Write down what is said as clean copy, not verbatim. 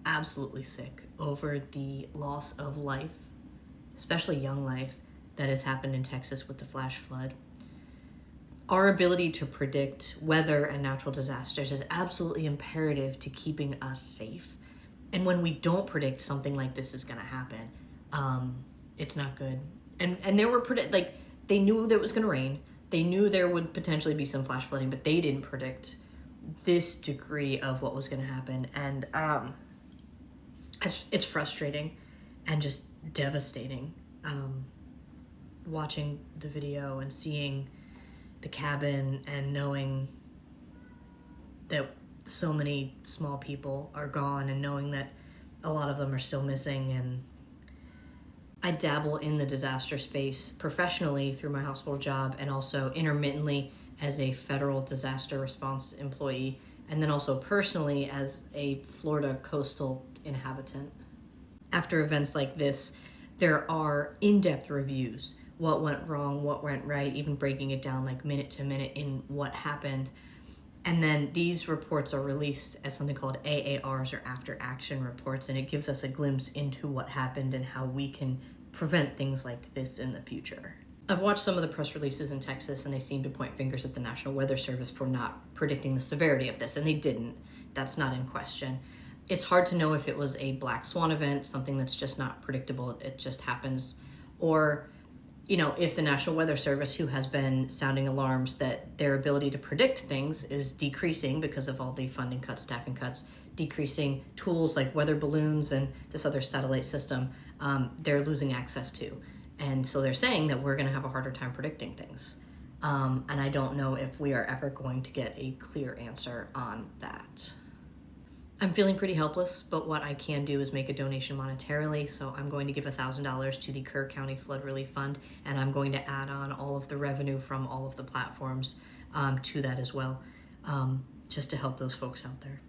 absolutely sick over the loss of life, especially young life, that has happened in Texas with the flash flood. Our ability to predict weather and natural disasters is absolutely imperative to keeping us safe. And when we don't predict something like this is going to happen, it's not good. And there were they knew that it was going to rain. They knew there would potentially be some flash flooding, but they didn't predict this degree of what was going to happen. And it's frustrating and just devastating. Watching the video and seeing the cabin and knowing that so many small people are gone and knowing that a lot of them are still missing. And I dabble in the disaster space professionally through my hospital job and also intermittently as a federal disaster response employee, and then also personally as a Florida coastal inhabitant. After events like this, there are in-depth reviews. What went wrong, what went right, even breaking it down like minute to minute in what happened. And then these reports are released as something called AARs, or after action reports, and it gives us a glimpse into what happened and how we can prevent things like this in the future. I've watched some of the press releases in Texas, and they seem to point fingers at the National Weather Service for not predicting the severity of this, and they didn't. That's not in question. It's hard to know if it was a black swan event, something that's just not predictable, it just happens, or if the National Weather Service, who has been sounding alarms that their ability to predict things is decreasing because of all the funding cuts, staffing cuts, decreasing tools like weather balloons and this other satellite system, they're losing access to. And so they're saying that we're going to have a harder time predicting things. And I don't know if we are ever going to get a clear answer on that. I'm feeling pretty helpless, but what I can do is make a donation monetarily. So I'm going to give $1,000 to the Kerr County Flood Relief Fund, and I'm going to add on all of the revenue from all of the platforms to that as well, just to help those folks out there.